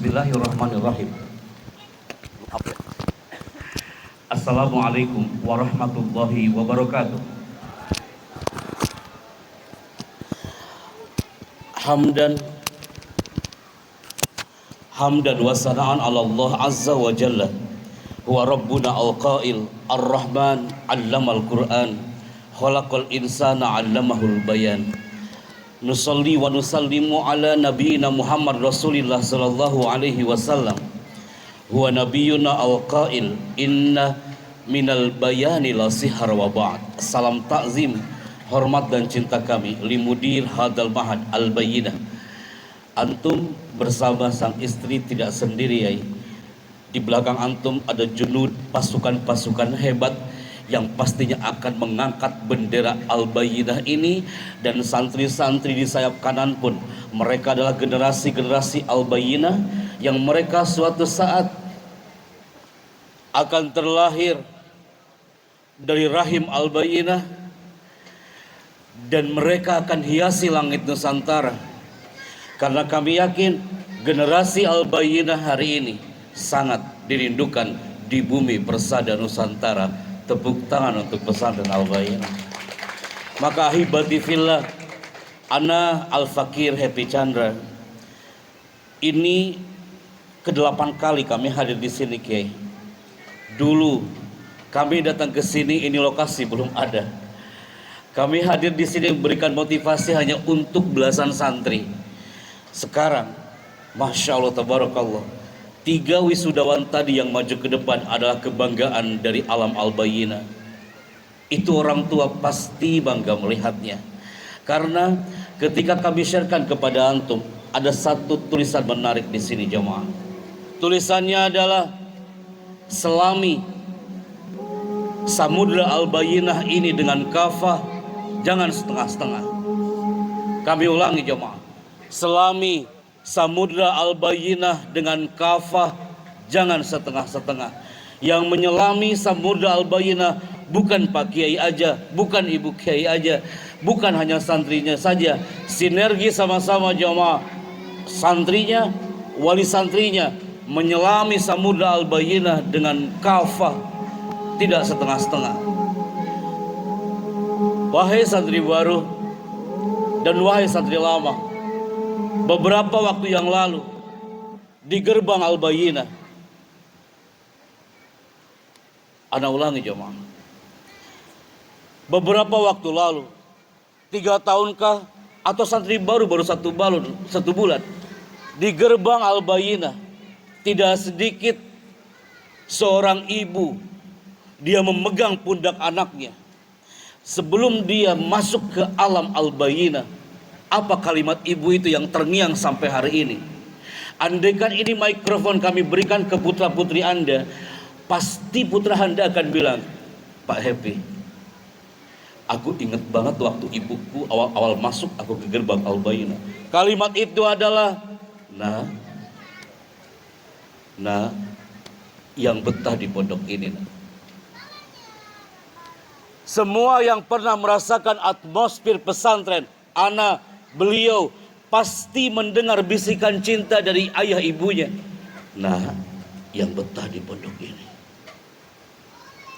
Bismillahirrahmanirrahim. Assalamualaikum warahmatullahi wabarakatuh. Hamdan wa sana'an ala Allah azza wa jalla. Huwa rabbuna al-qail ar-rahman 'allamal Qur'an khalaqal insana 'allamahul bayan. Nusalli wa nusallimu ala nabiyyina Muhammad Rasulillah sallallahu alaihi wasallam. Huwa nabiyyuna al-qail inna minal bayani la sihar wa ba'd. Salam takzim, hormat dan cinta kami limudir hadal mahad al-bayyinah. Antum bersama sang istri tidak sendiri ya. Di belakang antum ada junud, pasukan-pasukan hebat yang pastinya akan mengangkat bendera Al-Bayyinah ini. Dan santri-santri di sayap kanan pun, mereka adalah generasi-generasi Al-Bayyinah yang mereka suatu saat akan terlahir dari rahim Al-Bayyinah, dan mereka akan hiasi langit Nusantara. Karena kami yakin generasi Al-Bayyinah hari ini sangat dirindukan di bumi persada Nusantara. Tepuk tangan untuk pesantren Al-Bayyinah. Maka ahibati fillah, ana Al-Fakir Happy Chandra. Ini ke-8 kali kami hadir di sini, Kiai. Dulu kami datang ke sini, ini lokasi belum ada. Kami hadir di sini memberikan motivasi hanya untuk belasan santri. Sekarang, Masya Allah, Tabarakallah, 3 wisudawan tadi yang maju ke depan adalah kebanggaan dari alam Al-Bayyinah. Itu orang tua pasti bangga melihatnya. Karena ketika kami sharekan kepada antum, ada satu tulisan menarik di sini jemaah. Tulisannya adalah, selami samudra Al-Bayyinah ini dengan kafah, jangan setengah-setengah. Kami ulangi jemaah. Selami samudra Al-Bayyinah dengan kafah, jangan setengah-setengah. Yang menyelami samudra Al-Bayyinah bukan Pak Kiai aja, bukan Ibu Kiai aja, bukan hanya santrinya saja. Sinergi sama-sama jamaah, santrinya, wali santrinya menyelami samudra Al-Bayyinah dengan kafah, tidak setengah-setengah. Wahai santri baru dan wahai santri lama, beberapa waktu yang lalu di gerbang Al-Bayyinah, ana ulangi jemaah, beberapa waktu lalu, 3 tahunkah atau santri baru 1 bulan di gerbang Al-Bayyinah, tidak sedikit seorang ibu, dia memegang pundak anaknya sebelum dia masuk ke alam Al-Bayyinah. Apa kalimat ibu itu yang terngiang sampai hari ini? Andaikan ini mikrofon kami berikan ke putra-putri Anda, pasti putra Anda akan bilang, Pak Happy, aku ingat banget waktu ibuku awal-awal masuk aku ke gerbang Al-Bayyinah. Kalimat itu adalah, nah, yang betah di pondok ini. Semua yang pernah merasakan atmosfer pesantren, beliau pasti mendengar bisikan cinta dari ayah ibunya. Nah, yang betah di pondok ini.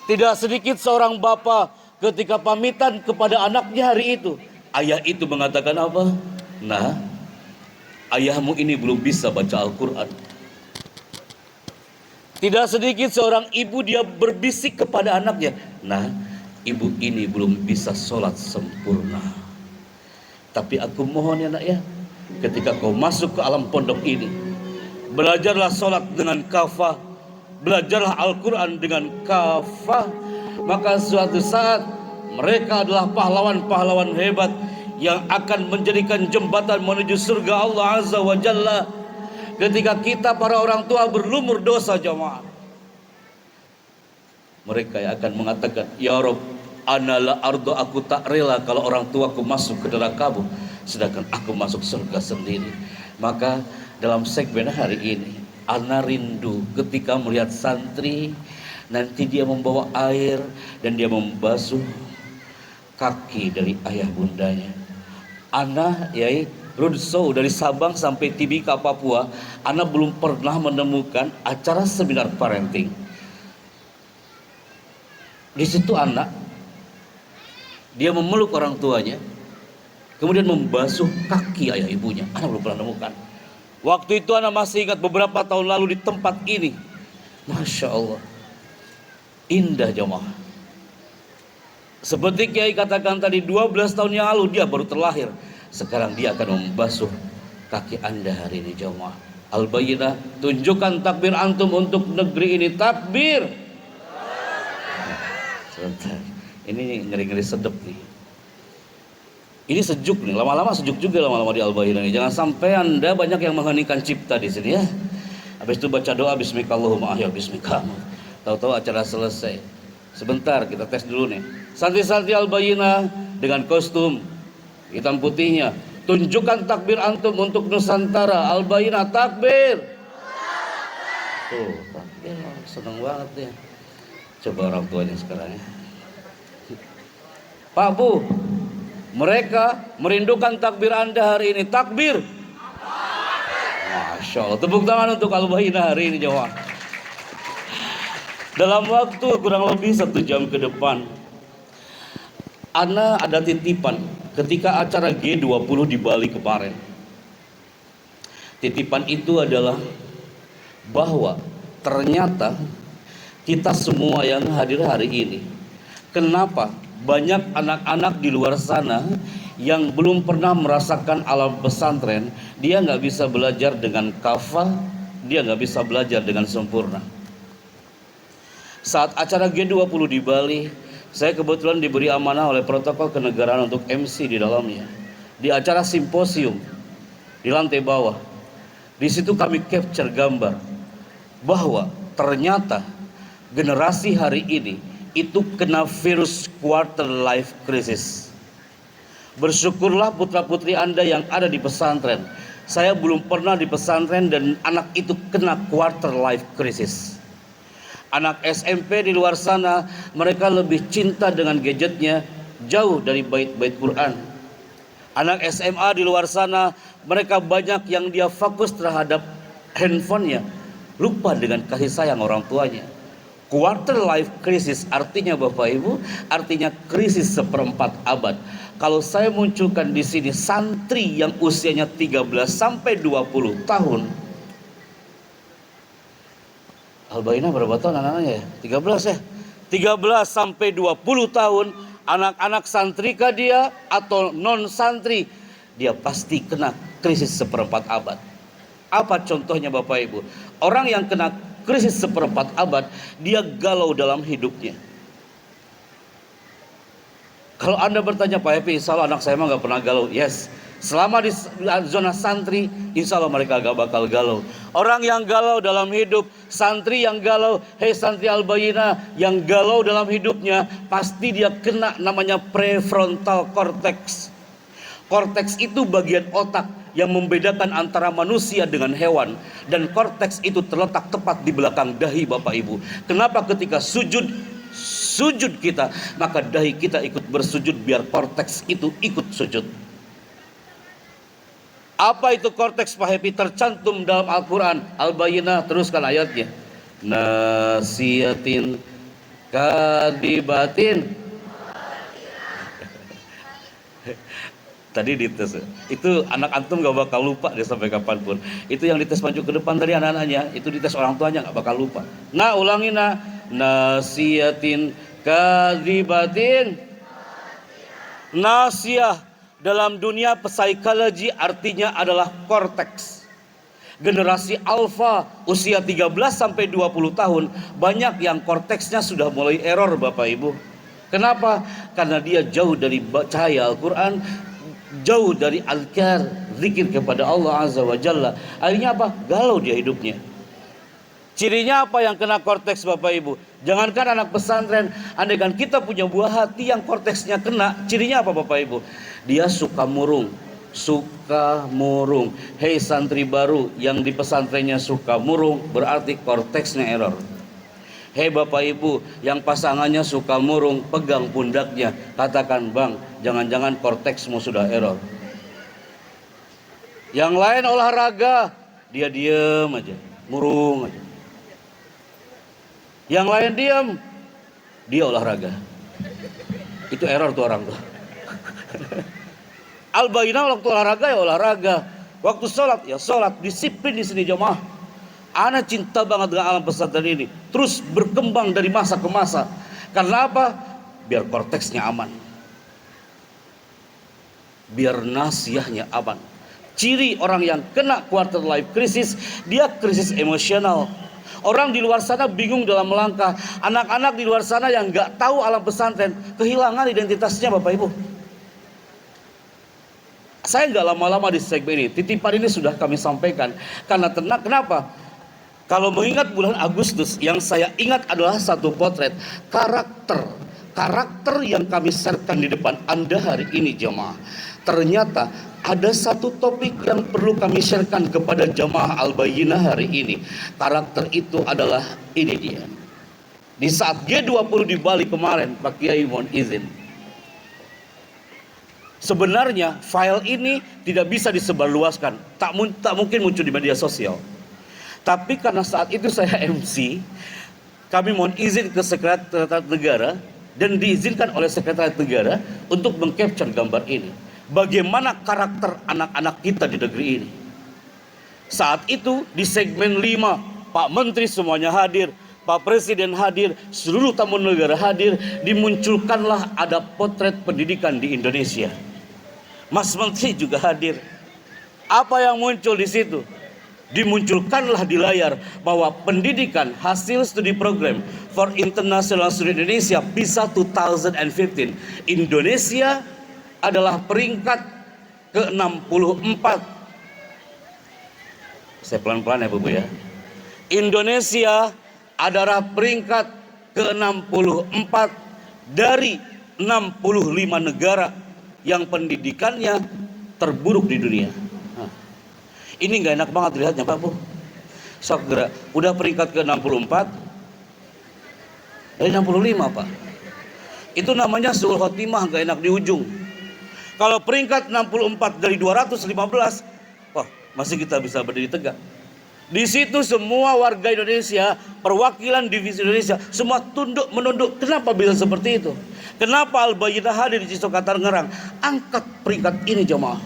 Tidak sedikit seorang bapak ketika pamitan kepada anaknya hari itu, ayah itu mengatakan apa? Nah, ayahmu ini belum bisa baca Al-Quran. Tidak sedikit seorang ibu dia berbisik kepada anaknya, nah, ibu ini belum bisa sholat sempurna. Tapi aku mohon ya nak ya, ketika kau masuk ke alam pondok ini, belajarlah sholat dengan kafah, belajarlah Al-Quran dengan kafah. Maka suatu saat mereka adalah pahlawan-pahlawan hebat yang akan menjadikan jembatan menuju surga Allah Azza wa Jalla. Ketika kita para orang tua berlumur dosa jamaah, mereka yang akan mengatakan, ya Rob, Anala ardo, aku tak rela kalau orang tuaku masuk ke nerakamu, sedangkan aku masuk surga sendiri. Maka dalam segmen hari ini, ana rindu ketika melihat santri, nanti dia membawa air dan dia membasuh kaki dari ayah bundanya. Ana, yai, roadshow dari Sabang sampai Timika, Papua, Ana belum pernah menemukan acara seminar parenting. Di situ anak, dia memeluk orang tuanya, kemudian membasuh kaki ayah ibunya. Ana belum pernah menemukan. Waktu itu Ana masih ingat beberapa tahun lalu di tempat ini. Masya Allah, indah jemaah. Seperti Kiai katakan tadi, 12 tahun yang lalu dia baru terlahir. Sekarang dia akan membasuh kaki Anda hari ini jemaah. Al-Bayyinah, tunjukkan takbir antum untuk negeri ini. Takbir. Sebentar, ini ngeri-ngeri sedep nih. Ini sejuk nih, lama-lama sejuk juga lama-lama di Al-Bayyinah ini. Jangan sampai Anda banyak yang mengheningkan cipta di sini ya. Habis itu baca doa bismikallahumma ahya bismika. Tahu-tahu acara selesai. Sebentar kita tes dulu nih. Santri-santri Al-Bayyinah dengan kostum hitam putihnya, tunjukkan takbir antum untuk Nusantara. Al-Bayyinah, takbir. Tuh, takbir, seneng banget ya. Coba orang tuanya sekarang ya. Pak Bu, mereka merindukan takbir Anda hari ini. Takbir. Masya Allah, tepuk tangan untuk Al-Bayyinah hari ini jemaah. Dalam waktu kurang lebih 1 jam ke depan, Ana ada titipan ketika acara G20 di Bali kemarin. Titipan itu adalah bahwa ternyata kita semua yang hadir hari ini, kenapa banyak anak-anak di luar sana yang belum pernah merasakan alam pesantren, dia nggak bisa belajar dengan kafah, dia nggak bisa belajar dengan sempurna. Saat acara G20 di Bali, saya kebetulan diberi amanah oleh protokol kenegaraan untuk MC di dalamnya. Di acara simposium di lantai bawah, di situ kami capture gambar bahwa ternyata generasi hari ini itu kena virus quarter life crisis. Bersyukurlah putra-putri Anda yang ada di pesantren. Saya belum pernah di pesantren dan anak itu kena quarter life crisis. Anak SMP di luar sana, mereka lebih cinta dengan gadgetnya, jauh dari bait-bait Quran. Anak SMA di luar sana, mereka banyak yang dia fokus terhadap handphonenya, lupa dengan kasih sayang orang tuanya. Quarter life crisis artinya Bapak Ibu, artinya krisis seperempat abad. Kalau saya munculkan di sini santri yang usianya 13 sampai 20 tahun. Al-Bayyinah berapa tahun anak-anaknya ya? 13 ya? 13 sampai 20 tahun, anak-anak santri kah dia atau non santri, dia pasti kena krisis seperempat abad. Apa contohnya Bapak Ibu? Orang yang kena krisis seperempat abad, dia galau dalam hidupnya. Kalau Anda bertanya, Pak Happy, insya Allah anak saya mah gak pernah galau. Yes, selama di zona santri, insya Allah mereka gak bakal galau. Orang yang galau dalam hidup, santri yang galau, hei santri Al-Bayyinah yang galau dalam hidupnya, pasti dia kena namanya prefrontal cortex. Korteks itu bagian otak yang membedakan antara manusia dengan hewan. Dan korteks itu terletak tepat di belakang dahi Bapak Ibu. Kenapa ketika sujud kita, maka dahi kita ikut bersujud biar korteks itu ikut sujud. Apa itu korteks Pak Happy? Tercantum dalam Al-Quran. Al-Bayyinah, teruskan ayatnya. Nasiyatin kadibatin. Tadi dites, itu anak antum gak bakal lupa deh sampai kapanpun. Itu yang dites maju ke depan tadi anak-anaknya, itu dites orang tuanya gak bakal lupa. Nah ulangi nah. Nasiyatin kadibatin. Nasiyah dalam dunia psikologi artinya adalah korteks. Generasi alfa usia 13 sampai 20 tahun, banyak yang korteksnya sudah mulai error Bapak Ibu. Kenapa? Karena dia jauh dari cahaya Al-Quran, jauh dari azkar, zikir kepada Allah Azza wa Jalla. Akhirnya apa? Galau dia hidupnya. Cirinya apa yang kena korteks Bapak Ibu? Jangankan anak pesantren, andaikan kita punya buah hati yang korteksnya kena, cirinya apa Bapak Ibu? Dia suka murung. Suka murung. Hei santri baru yang di pesantrennya suka murung, berarti korteksnya error. Hei Bapak Ibu yang pasangannya suka murung, pegang pundaknya, katakan, bang, jangan-jangan korteksmu sudah error. Yang lain olahraga, dia diem aja, murung aja. Yang lain diem, dia olahraga. Itu error tuh orang tuh. Al-Bayyinah waktu olahraga ya olahraga, waktu sholat ya sholat, disiplin di sini jemaah. Ana cinta banget dengan alam pesantren ini, terus berkembang dari masa ke masa. Karena apa? Biar korteksnya aman, biar nasiahnya aman. Ciri orang yang kena quarter life crisis, dia krisis emosional. Orang di luar sana bingung dalam melangkah. Anak-anak di luar sana yang nggak tahu alam pesantren kehilangan identitasnya, Bapak Ibu. Saya nggak lama-lama di segmen ini, titipan ini sudah kami sampaikan. Karena kenapa? Kalau mengingat bulan Agustus, yang saya ingat adalah satu potret karakter yang kami sharekan di depan Anda hari ini jemaah. Ternyata ada satu topik yang perlu kami sharekan kepada jemaah Al-Bayyinah hari ini. Karakter itu adalah ini dia. Di saat G20 di Bali kemarin, Pak Kiai mohon izin, sebenarnya file ini tidak bisa disebarluaskan, tak mungkin muncul di media sosial. Tapi karena saat itu saya MC, kami mohon izin ke Sekretariat Negara dan diizinkan oleh Sekretariat Negara untuk mengcapture gambar ini. Bagaimana karakter anak-anak kita di negeri ini. Saat itu di segmen 5, Pak Menteri semuanya hadir, Pak Presiden hadir, seluruh tamu negara hadir, dimunculkanlah ada potret pendidikan di Indonesia. Mas Menteri juga hadir. Apa yang muncul di situ? Dimunculkanlah di layar bahwa pendidikan hasil studi program for International Student Indonesia PISA 2015, Indonesia adalah peringkat ke-64. Saya pelan-pelan ya Bu ya. Indonesia adalah peringkat ke-64 dari 65 negara yang pendidikannya terburuk di dunia. Ini nggak enak banget dilihatnya Pak Bu. Sok gerak. Udah peringkat ke-64 dari 65 Pak. Itu namanya suul khotimah, nggak enak di ujung. Kalau peringkat 64 dari 215, wah masih kita bisa berdiri tegak. Di situ semua warga Indonesia, perwakilan divisi Indonesia, semua tunduk menunduk. Kenapa bisa seperti itu? Kenapa Al-Bayyinah hadir di Cisoka Tangerang? Angkat peringkat ini jemaah.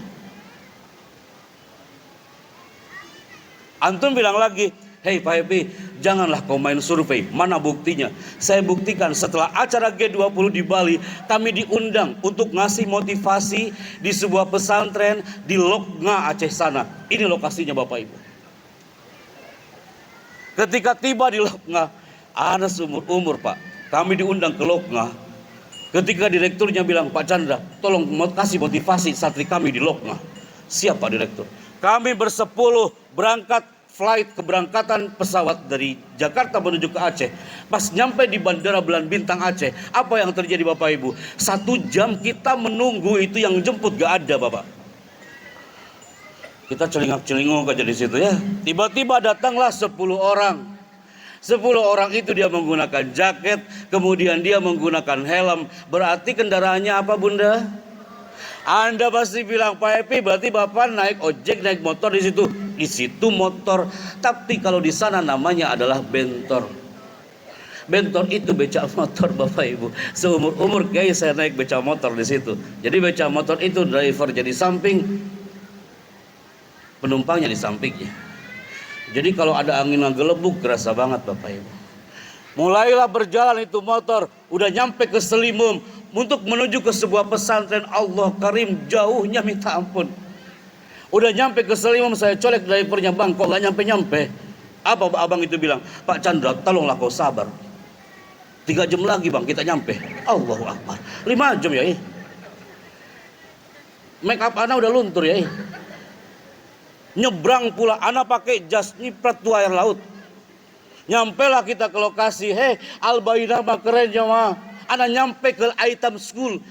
Antum bilang lagi, hei Pak Epi, janganlah kau main survei. Mana buktinya? Saya buktikan setelah acara G20 di Bali, kami diundang untuk ngasih motivasi di sebuah pesantren di Loknga Aceh sana. Ini lokasinya Bapak Ibu. Ketika tiba di Loknga, ada seumur-umur Pak, kami diundang ke Loknga. Ketika direkturnya bilang, Pak Chandra, tolong kasih motivasi santri kami di Loknga. Siapa direktur? Kami bersepuluh berangkat flight keberangkatan pesawat dari Jakarta menuju ke Aceh. Pas nyampe di Bandara Belan Bintang Aceh, apa yang terjadi Bapak Ibu? 1 jam kita menunggu itu yang jemput gak ada Bapak. Kita celingak-celinguk aja di situ ya. Tiba-tiba datanglah 10 orang. 10 orang itu dia menggunakan jaket, kemudian dia menggunakan helm. Berarti kendaraannya apa Bunda? Anda pasti bilang, Pak Epi, berarti Bapak naik ojek, naik motor di situ. Di situ motor, tapi kalau di sana namanya adalah bentor. Bentor itu beca motor Bapak Ibu. Seumur-umur kayak saya naik beca motor di situ. Jadi beca motor itu driver jadi samping, penumpangnya di sampingnya. Jadi kalau ada angin ngegelebuk kerasa banget Bapak Ibu. Mulailah berjalan itu motor, udah nyampe ke Selimum untuk menuju ke sebuah pesantren. Allah Karim, jauhnya minta ampun. Udah nyampe ke Selimum, saya colek drivernya, bang kok gak nyampe-nyampe. Apa abang itu bilang? Pak Chandra, tolonglah kau sabar. 3 jam lagi bang kita nyampe. Allahu Akbar. 5 jam ya. Make up ana udah luntur ya. Nyebrang pula, ana pakai jas nyiprat tuh air laut. Nyampelah kita ke lokasi. Hei, Al-Bayyinah mah keren jemaah. Ana nyampe ke Aitam School,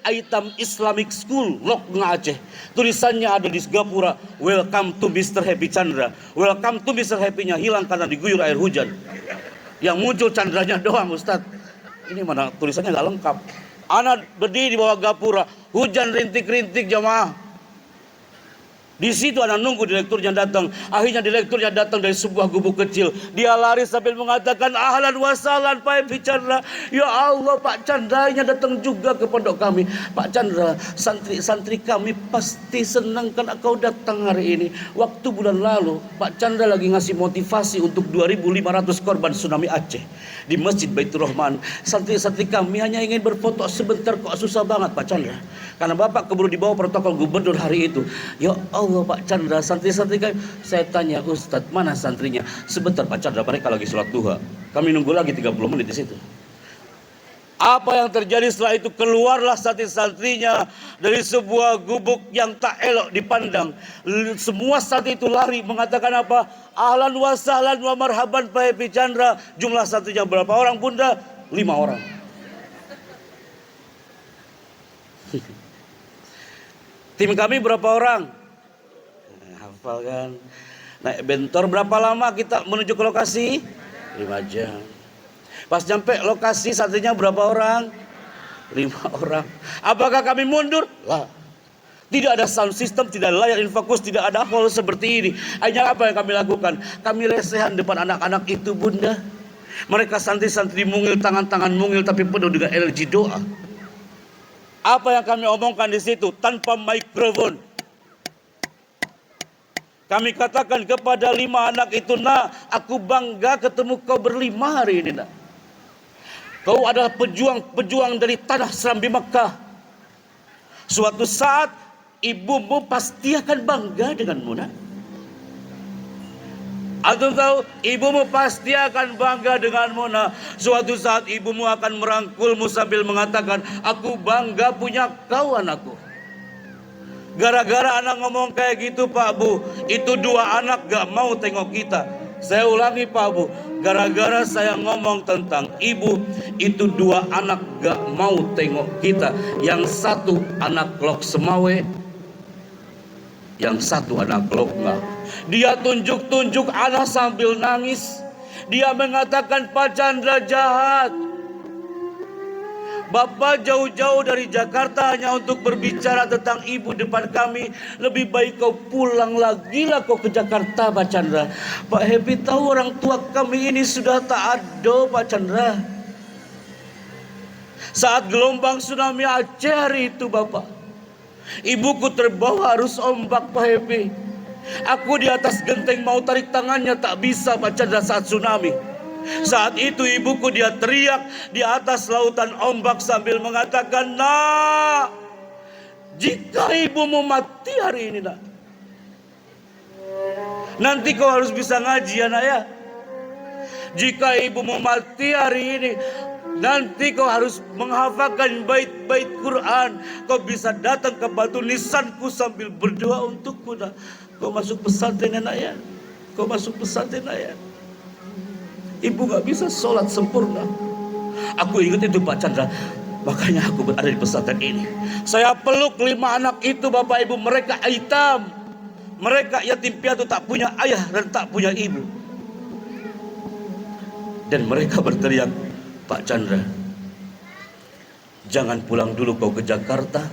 Aitam Islamic School, Loknga Aceh. Tulisannya ada di Gapura, welcome to Mr. Happy Chandra. Welcome to Mr. Happy-nya hilang karena diguyur air hujan. Yang muncul Chandranya doang Ustadz. Ini mana tulisannya gak lengkap. Ana berdiri di bawah Gapura, hujan rintik-rintik jemaah. Di situ anak nunggu direkturnya datang. Akhirnya direkturnya datang dari sebuah gubuk kecil. Dia lari sambil mengatakan, ahlan wa sahlan Pak Chandra. Ya Allah, Pak Chandra datang juga ke pondok kami. Pak Chandra, santri-santri kami pasti senang kan kau datang hari ini. Waktu bulan lalu Pak Chandra lagi ngasih motivasi untuk 2.500 korban tsunami Aceh di Masjid Baitur Rahman. Santri-santri kami hanya ingin berfoto sebentar, kok susah banget Pak Chandra. Karena Bapak keburu dibawa protokol gubernur hari itu. Ya Allah Pak Chandra, santri-santri kami. Saya tanya, Ustadz, mana santrinya? Sebentar Pak Chandra, mereka lagi sholat duha. Kami nunggu lagi 30 menit di situ. Apa yang terjadi setelah itu? Keluarlah santri-santrinya dari sebuah gubuk yang tak elok dipandang. Semua santri itu lari mengatakan apa? Ahlan wa sahlan wa marhaban Pak Happy Chandra. Jumlah santrinya berapa orang Bunda? 5 orang. Tim kami berapa orang? Hafal kan? Naik bentor berapa lama kita menuju ke lokasi? 5 jam. Pas nyampe lokasi santrinya berapa orang? 5 orang. Apakah kami mundur? Lah. Tidak ada sound system, tidak ada layar infokus, tidak ada hall seperti ini. Hanya apa yang kami lakukan? Kami lesehan depan anak-anak itu Bunda. Mereka santri-santri mungil, tangan-tangan mungil tapi penuh dengan energi doa. Apa yang kami omongkan di situ tanpa mikrofon? Kami katakan kepada 5 anak itu, nak, aku bangga ketemu kau berlima hari ini, nak. Kau adalah pejuang dari tanah Serambi Mekah. Suatu saat ibumu pasti akan bangga denganmu, nak. Antum tahu, ibumu pasti akan bangga denganmu, nak. Suatu saat ibumu akan merangkulmu sambil mengatakan, aku bangga punya kau anakku. Gara-gara anak ngomong kayak gitu Pak Bu, itu 2 anak gak mau tengok kita. Saya ulangi Pak Bu, gara-gara saya ngomong tentang ibu, itu 2 anak gak mau tengok kita. Yang satu anak Lok Semawe, yang satu anak Loknga. Dia tunjuk-tunjuk anak sambil nangis. Dia mengatakan, Pak Chandra jahat. Bapak jauh-jauh dari Jakarta hanya untuk berbicara tentang ibu depan kami. Lebih baik kau pulang lagi lah kau ke Jakarta Pak Chandra. Pak Happy tahu orang tua kami ini sudah tak ada Pak Chandra. Saat gelombang tsunami Aceh hari itu Bapak, ibuku terbawa arus ombak Pak Happy. Aku di atas genteng mau tarik tangannya tak bisa Pak Chandra saat tsunami. Saat itu ibuku dia teriak di atas lautan ombak sambil mengatakan, nak, jika ibumu mati hari ini, nak, nanti kau harus bisa ngaji ya nak ya. Jika ibumu mati hari ini, nanti kau harus menghafalkan bait-bait Quran. Kau bisa datang ke batu nisanku sambil berdoa untukku, nak. Kau masuk pesantren nak ya. Kau masuk pesantren nak ya. Ibu gak bisa sholat sempurna. Aku ingat itu Pak Chandra. Makanya aku berada di pesantren ini. Saya peluk 5 anak itu Bapak Ibu. Mereka aitam. Mereka yatim piatu, tak punya ayah dan tak punya ibu. Dan mereka berteriak, Pak Chandra, jangan pulang dulu kau ke Jakarta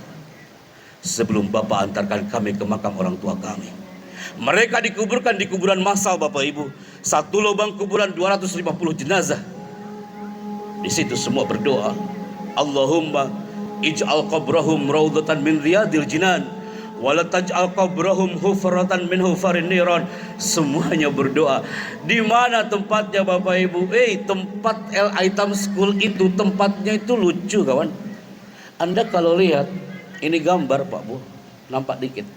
sebelum Bapak antarkan kami ke makam orang tua kami. Mereka dikuburkan di kuburan massal Bapak Ibu. Satu lubang kuburan 250 jenazah. Di situ semua berdoa, Allahumma ij'al qabrahum raudhatan min riyadil jinan wala taj'al qabrahum hufratan min hufarin niran. Semuanya berdoa. Di mana tempatnya Bapak Ibu? Tempat El Aitam School itu, tempatnya itu lucu kawan. Anda kalau lihat ini gambar Pak Bu, nampak dikit.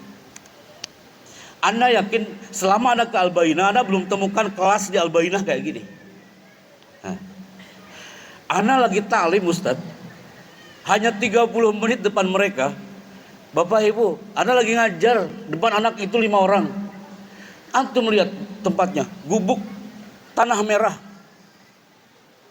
Anda yakin selama Anda ke Al-Bainah, Anda belum temukan kelas di Al-Bainah kayak gini. Anda lagi talim Ustaz, hanya 30 menit depan mereka. Bapak Ibu, Anda lagi ngajar depan anak itu 5 orang. Antum lihat tempatnya, gubuk tanah merah.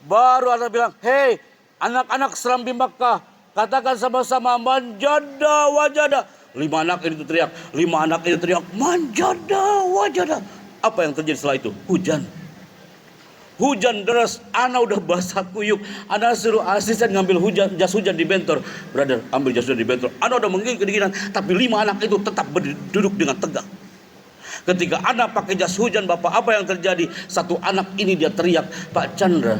Baru Anda bilang, hei anak-anak Serambi Makkah, katakan sama-sama manjada wajada. 5 anak ini teriak, 5 anak ini teriak, manjada wajada. Apa yang terjadi setelah itu? Hujan. hujan deras, ana udah basah kuyup, ana suruh asisten ngambil jas hujan di bentor. Brother, ambil jas hujan di bentor. Ana udah menggigil kedinginan, tapi 5 anak itu tetap duduk dengan tegak. Ketika anak pakai jas hujan, Bapak, apa yang terjadi? Satu anak ini dia teriak, "Pak Chandra,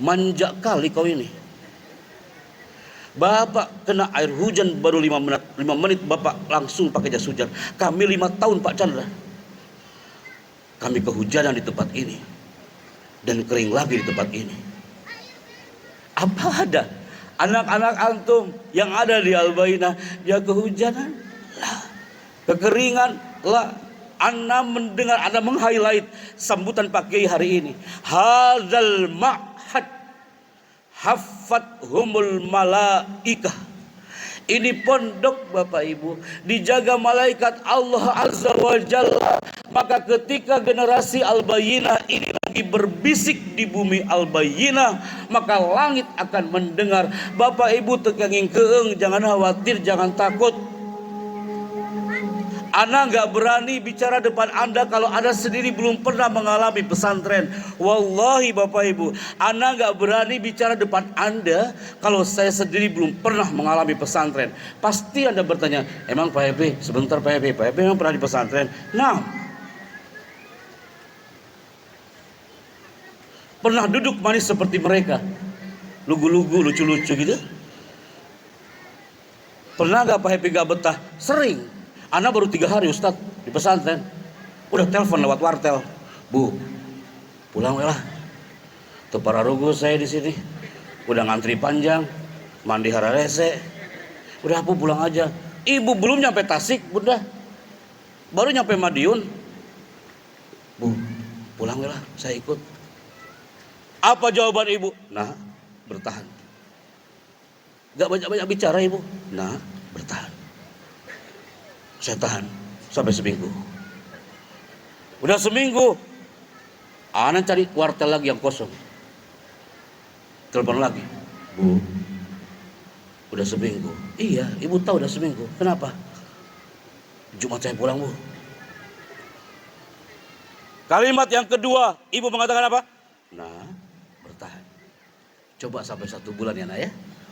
manja kali kau ini. Bapak kena air hujan baru 5 menit Bapak langsung pakai jas hujan. Kami 5 tahun Pak Chandra, kami kehujanan di tempat ini dan kering lagi di tempat ini. Apa ada anak-anak antum yang ada di Al-Bayyinah dia kehujanan lah, kekeringan lah. Anda mendengar, Anda meng-highlight sambutan Pak Kiai hari ini. Hadzal ma'had haffathumul malaikah. Ini pondok Bapak Ibu dijaga malaikat Allah Azza wa Jalla. Maka ketika generasi Al-Bayyinah ini lagi berbisik di bumi Al-Bayyinah, maka langit akan mendengar. Bapak Ibu tekenging keeng, jangan khawatir, jangan takut. Ana nggak berani bicara depan Anda kalau Anda sendiri belum pernah mengalami pesantren. Wallahi Bapak Ibu, Ana nggak berani bicara depan Anda kalau saya sendiri belum pernah mengalami pesantren. Pasti Anda bertanya, emang Pak Ebe, sebentar Pak Ebe memang pernah di pesantren? Nah, pernah duduk manis seperti mereka, lugu-lugu, lucu-lucu gitu? Pernah nggak Pak Ebe gak betah? Sering. Ana baru 3 hari Ustadz di pesantren, udah telepon lewat wartel, Bu, pulang lah. Tuh para rugu saya di sini, udah ngantri panjang, mandi hararese, udah aku pulang aja. Ibu belum nyampe Tasik, Bunda, baru nyampe Madiun. Bu, pulang lah, saya ikut. Apa jawaban ibu? Nah, bertahan. Gak banyak-banyak bicara ibu. Nah, bertahan. Saya tahan sampai seminggu. Udah seminggu, Ana cari wartel lagi yang kosong. Telepon lagi, Bu, udah seminggu. Iya, ibu tahu udah seminggu. Kenapa? Jumat saya pulang, Bu. Kalimat yang kedua, ibu mengatakan apa? Nah, bertahan. Coba sampai 1 bulan ya, Nak ya.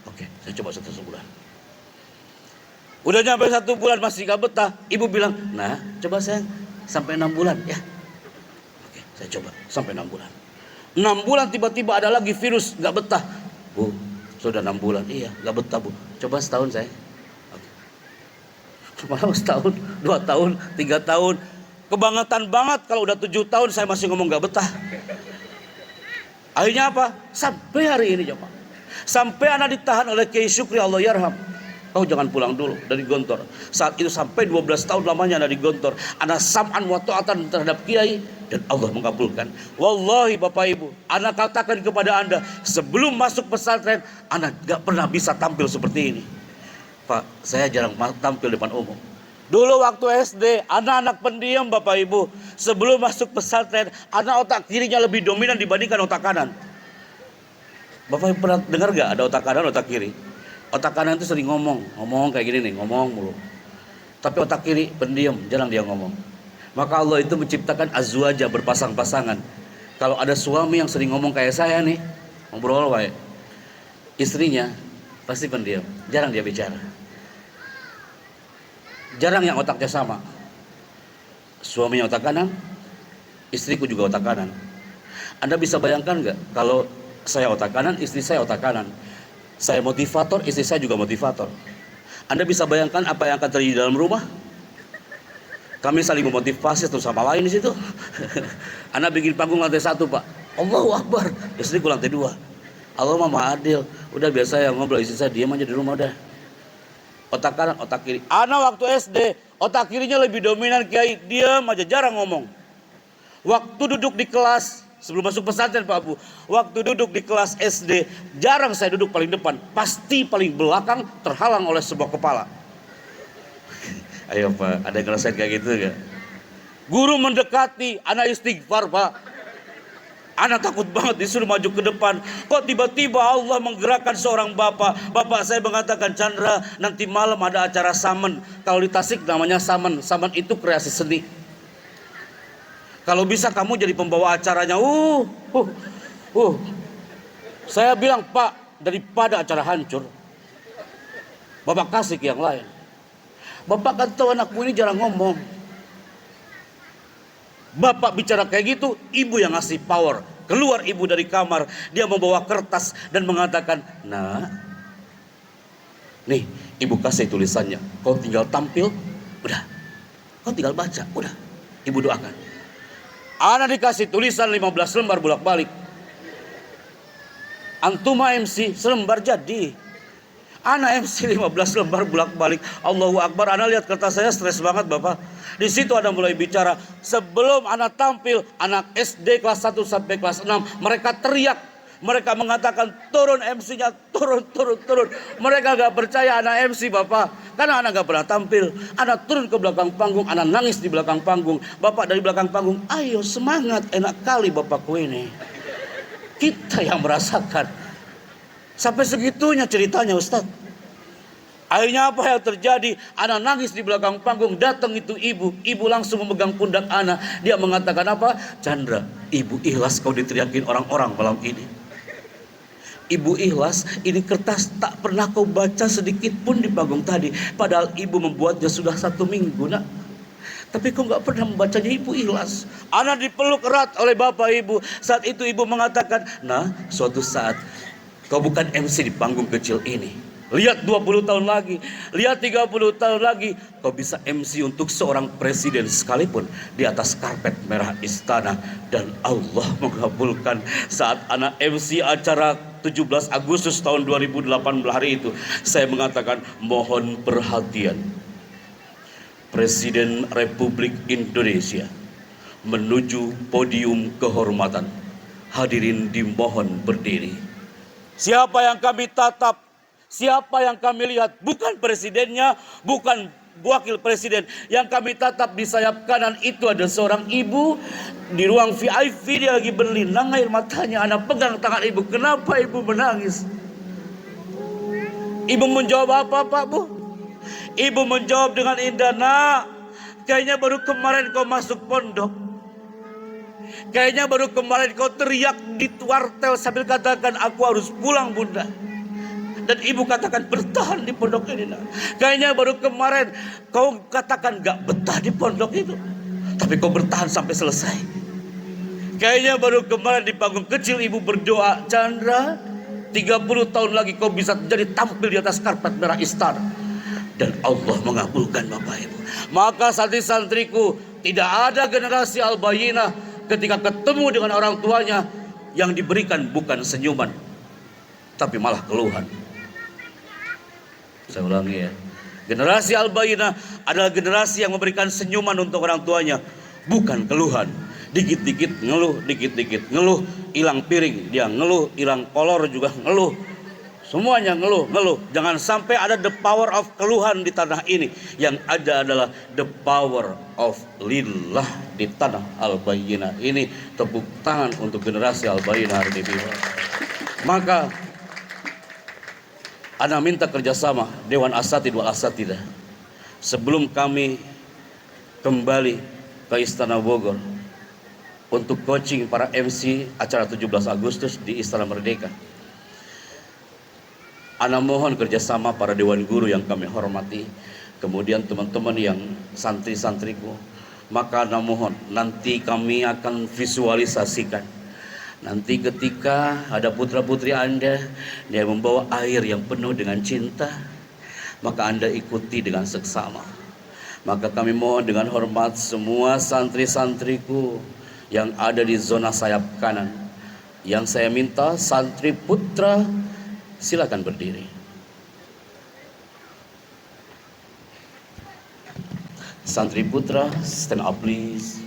Oke, saya coba 1 bulan. Udah nyampe 1 bulan masih gak betah. Ibu bilang, nah coba saya sampai 6 bulan ya. Oke, saya coba sampai 6 bulan. 6 bulan tiba-tiba ada lagi virus gak betah. Bu, sudah 6 bulan. Iya, gak betah Bu. Coba setahun saya. Oke. Malah setahun, 2 tahun, 3 tahun. Kebangetan banget kalau udah 7 tahun saya masih ngomong gak betah. Akhirnya apa? Sampai hari ini coba. Sampai anak ditahan oleh Kiai Syukri Allah yarham. Kau jangan pulang dulu dari Gontor. Saat itu sampai 12 tahun lamanya ada di Gontor. Ana sam'an wa ta'atan terhadap Kiai dan Allah mengabulkan. Wallahi Bapak Ibu, Ana katakan kepada Anda, sebelum masuk pesantren Ana gak pernah bisa tampil seperti ini. Pak, saya jarang tampil depan umum. Dulu waktu SD, Ana anak pendiam Bapak Ibu. Sebelum masuk pesantren, Ana otak kirinya lebih dominan dibandingkan otak kanan. Bapak Ibu pernah dengar gak ada otak kanan, otak kiri? Otak kanan itu sering ngomong kayak gini nih, ngomong mulu. Tapi otak kiri pendiam, jarang dia ngomong. Maka Allah itu menciptakan azwaja, berpasang-pasangan. Kalau ada suami yang sering ngomong kayak saya nih, ngobrol wae, istrinya pasti pendiam, jarang dia bicara. Jarang yang otaknya sama. Suaminya otak kanan, istriku juga otak kanan. Anda bisa bayangkan nggak kalau saya otak kanan, istri saya otak kanan. Saya motivator, istri saya juga motivator. Anda bisa bayangkan apa yang akan terjadi dalam rumah? Kami saling memotivasi satu sama lain di situ. Anda bikin panggung lantai 1 Pak, Allahu Akbar. Istriku lantai 2. Allah Maha Adil. Udah biasa ya ngobrol, istri saya diam aja di rumah udah. Otak kanan, otak kiri. Ana waktu SD, otak kirinya lebih dominan Kiai, diam aja, jarang ngomong. Waktu duduk di kelas, sebelum masuk pesantren Pak Bu, waktu duduk di kelas SD, jarang saya duduk paling depan, pasti paling belakang terhalang oleh sebuah kepala. Ayo Pak, ada yang ngerasain kayak gitu gak? Guru mendekati, anak istighfar Pak. Anak takut banget disuruh maju ke depan. Kok tiba-tiba Allah menggerakkan seorang bapak. Bapak saya mengatakan, Chandra, nanti malam ada acara samen. Kalau di Tasik namanya samen. Samen itu kreasi seni. Kalau bisa kamu jadi pembawa acaranya. Saya bilang, Pak, daripada acara hancur, Bapak kasih ke yang lain. Bapak kan tahu anakmu ini jarang ngomong. Bapak bicara kayak gitu, ibu yang ngasih power. Keluar ibu dari kamar, dia membawa kertas dan mengatakan, nah, nih ibu kasih tulisannya. Kau tinggal tampil, udah. Kau tinggal baca, udah. Ibu doakan. Ana dikasih tulisan 15 lembar bolak-balik. Antuma MC selembar jadi. Ana MC 15 lembar bolak-balik. Allahu Akbar. Ana lihat kertas saya stres banget Bapak. Di situ Ana mulai bicara. Sebelum Ana tampil, anak SD kelas 1 sampai kelas 6, mereka teriak. Mereka mengatakan turun MC-nya, turun. Mereka gak percaya Ana MC Bapak. Karena Ana gak pernah tampil. Ana turun ke belakang panggung, Ana nangis di belakang panggung. Bapak dari belakang panggung, ayo semangat, enak kali Bapakku ini. Kita yang merasakan. Sampai segitunya ceritanya Ustadz. Akhirnya apa yang terjadi? Ana nangis di belakang panggung. Datang itu ibu. Ibu langsung memegang pundak Ana. Dia mengatakan apa? Chandra, ibu ikhlas kau diteriakin orang-orang malam ini. Ibu ikhlas, ini kertas tak pernah kau baca sedikit pun di panggung tadi. Padahal ibu membuatnya sudah 1 minggu nak. Tapi kau gak pernah membacanya, ibu ikhlas. Ana dipeluk erat oleh bapak ibu. Saat itu ibu mengatakan, nah suatu saat kau bukan MC di panggung kecil ini. Lihat 20 tahun lagi, lihat 30 tahun lagi, kau bisa MC untuk seorang presiden sekalipun di atas karpet merah istana. Dan Allah mengabulkan saat anak MC acara 17 Agustus tahun 2018 hari itu. Saya mengatakan mohon perhatian. Presiden Republik Indonesia menuju podium kehormatan. Hadirin dimohon berdiri. Siapa yang kami tatap, siapa yang kami lihat, bukan presidennya, bukan wakil presiden. Yang kami tatap di sayap kanan itu ada seorang ibu di ruang VIP, dia lagi berlinang air matanya. Anak pegang tangan ibu, kenapa ibu menangis? Ibu menjawab apa Pak Bu? Ibu menjawab dengan indah, nak, kayaknya baru kemarin kau masuk pondok. Kayaknya baru kemarin kau teriak di wartel sambil katakan aku harus pulang bunda. Dan ibu katakan bertahan di pondok ini nak. Kayaknya baru kemarin kau katakan gak betah di pondok itu. Tapi kau bertahan sampai selesai. Kayaknya baru kemarin di panggung kecil ibu berdoa, Chandra, 30 tahun lagi kau bisa jadi tampil di atas karpet merah istana. Dan Allah mengabulkan Bapak Ibu. Maka santri-santriku, tidak ada generasi Al-Bayyinah ketika ketemu dengan orang tuanya yang diberikan bukan senyuman, tapi malah keluhan. Saya ulangi ya. Generasi Al-Bayyinah adalah generasi yang memberikan senyuman untuk orang tuanya, bukan keluhan. Dikit-dikit ngeluh, dikit-dikit ngeluh. Hilang piring, dia ngeluh. Hilang kolor juga ngeluh. Semuanya ngeluh. Jangan sampai ada the power of keluhan di tanah ini. Yang ada adalah the power of lillah di tanah Al-Bayyinah ini. Tepuk tangan untuk generasi Al-Bayyinah hari ini. Maka Ana minta kerjasama Dewan Asatidz wal Asatidah. Sebelum kami kembali ke Istana Bogor untuk coaching para MC acara 17 Agustus di Istana Merdeka, Ana mohon kerjasama para Dewan Guru yang kami hormati, kemudian teman-teman yang santri-santriku. Maka Ana mohon nanti kami akan visualisasikan. Nanti ketika ada putra-putri Anda, dia membawa air yang penuh dengan cinta, maka Anda ikuti dengan seksama. Maka kami mohon dengan hormat semua santri-santriku yang ada di zona sayap kanan. Yang saya minta santri putra silakan berdiri. Santri putra, stand up please.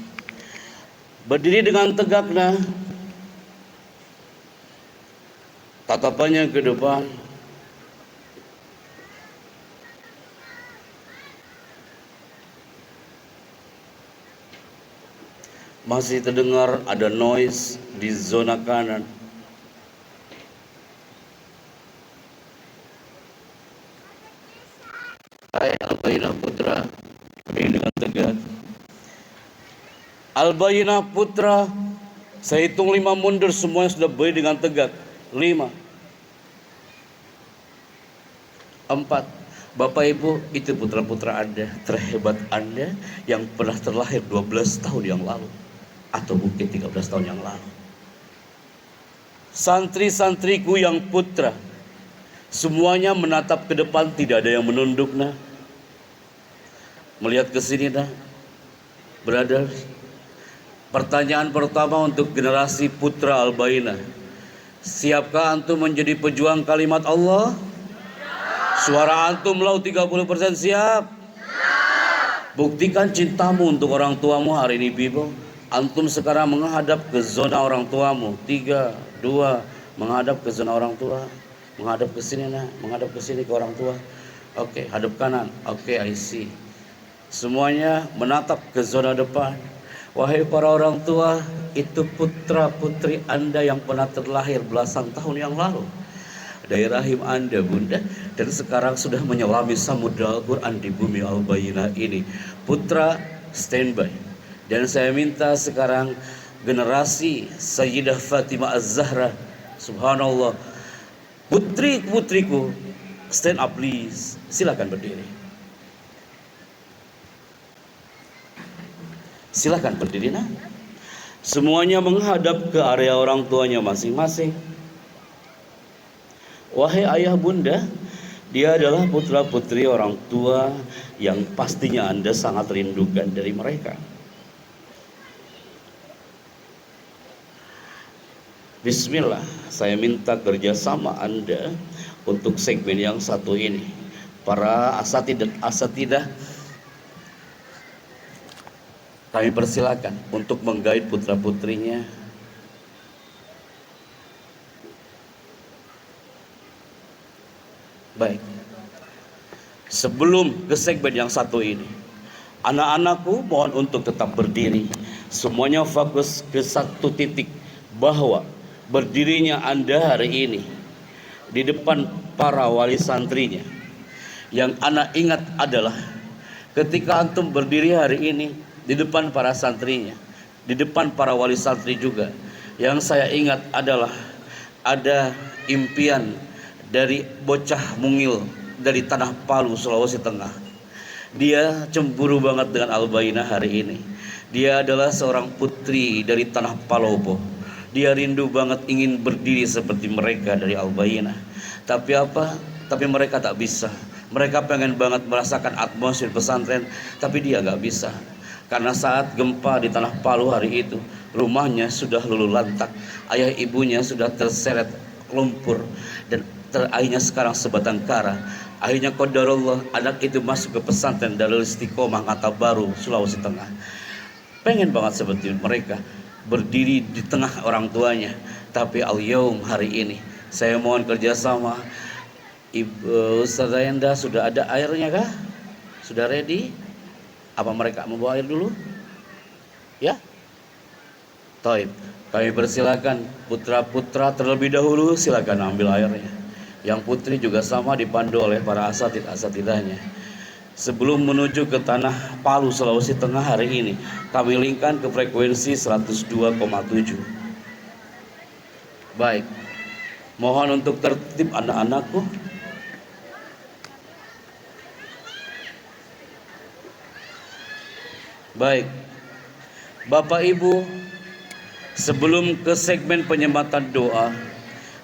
Berdiri dengan tegak nah. Tatapannya ke depan. Masih terdengar ada noise di zona kanan. Hai Al-Bayyinah Putra, berdiri dengan tegak. Al-Bayyinah putra, saya hitung 5 mundur, semuanya sudah berdiri dengan tegak. 5, 4. Bapak Ibu, itu putra-putra Anda, terhebat Anda yang pernah terlahir 12 tahun yang lalu, atau mungkin 13 tahun yang lalu. Santri-santriku yang putra, semuanya menatap ke depan, tidak ada yang menunduk. Nah, melihat ke sini, nah, brother. Pertanyaan pertama untuk generasi putra Al-Bayyinah, siapkah antum menjadi pejuang kalimat Allah? Suara antum lau 30% siap? Buktikan cintamu untuk orang tuamu hari ini, people. Antum sekarang menghadap ke zona orang tuamu. 3, 2, menghadap ke zona orang tua. Menghadap ke sini, nah, menghadap ke sini ke orang tua. Oke, hadap kanan. Oke, I see. Semuanya menatap ke zona depan. Wahai para orang tua, itu putra putri Anda yang pernah terlahir belasan tahun yang lalu dari rahim Anda, Bunda, dan sekarang sudah menyelami samudra Al-Quran di bumi Al-Bayyinah ini. Putra, standby. Dan saya minta sekarang generasi Sayyidah Fatimah Az-Zahra, subhanallah, putri-putriku, stand up please. Silakan berdiri. Silakan berdiri, nah. Semuanya menghadap ke area orang tuanya masing-masing. Wahai ayah bunda, dia adalah putra-putri orang tua yang pastinya Anda sangat rindukan dari mereka. Bismillah, saya minta kerjasama Anda untuk segmen yang satu ini. Para asatidah dan asatidah, kami persilakan untuk menggait putra-putrinya. Baik, sebelum ke segmen yang satu ini, anak-anakku mohon untuk tetap berdiri. Semuanya fokus ke satu titik, bahwa berdirinya Anda hari ini di depan para wali santrinya. Yang anak ingat adalah ketika antum berdiri hari ini di depan para santrinya, di depan para wali santri juga, yang saya ingat adalah ada impian dari bocah mungil dari Tanah Palu, Sulawesi Tengah. Dia cemburu banget dengan Al-Bayyinah hari ini. Dia adalah seorang putri dari Tanah Palopo. Dia rindu banget ingin berdiri seperti mereka dari Al-Bayyinah. Tapi apa? Tapi mereka tak bisa. Mereka pengen banget merasakan atmosfer pesantren, tapi dia gak bisa. Karena saat gempa di Tanah Palu hari itu, rumahnya sudah luluh lantak. Ayah ibunya sudah terseret lumpur, dan akhirnya sekarang sebatang kara. Akhirnya qadarullah, anak itu masuk ke pesantren Darul Istiqomah Kata Baru, Sulawesi Tengah. Pengen banget seperti mereka, berdiri di tengah orang tuanya. Tapi al-yaum, hari ini, saya mohon kerjasama. Ibu Ustazah Enda, sudah ada airnya kah? Sudah ready? Apa mereka membawa air dulu? Ya? Taib. Kami persilakan putra-putra terlebih dahulu, silakan ambil airnya. Yang putri juga sama dipandu oleh para asatidahnya. Sebelum menuju ke Tanah Palu, Sulawesi Tengah hari ini, kami linkkan ke frekuensi 102,7. Baik. Mohon untuk tertib anak-anakku. Baik, Bapak Ibu, sebelum ke segmen penyembatan doa,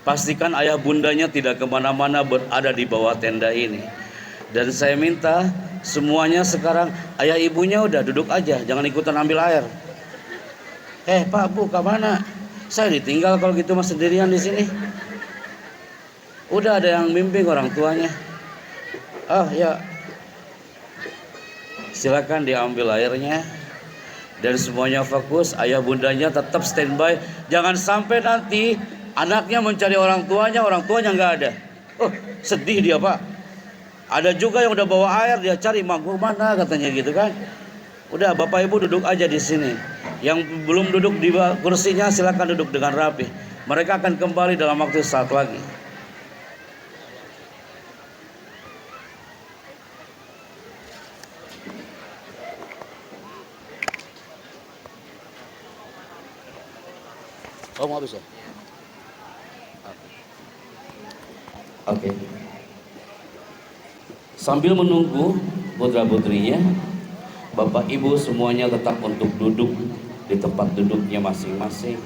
pastikan ayah bundanya tidak kemana-mana, berada di bawah tenda ini. Dan saya minta semuanya sekarang, ayah ibunya udah duduk aja, jangan ikutan ambil air. Pak Bu, kemana? Saya ditinggal kalau gitu mas sendirian di sini. Udah ada yang bimbing orang tuanya. Ya. Silakan diambil airnya. Dan semuanya fokus, ayah bundanya tetap standby. Jangan sampai nanti anaknya mencari orang tuanya nggak ada. Sedih dia Pak. Ada juga yang udah bawa air, dia cari mangkuk mana katanya gitu kan. Udah Bapak Ibu duduk aja di sini. Yang belum duduk di kursinya silakan duduk dengan rapi. Mereka akan kembali dalam waktu saat lagi. Oh, mau habis ya? Oke. Sambil menunggu putra-putrinya, Bapak Ibu semuanya tetap untuk duduk di tempat duduknya masing-masing.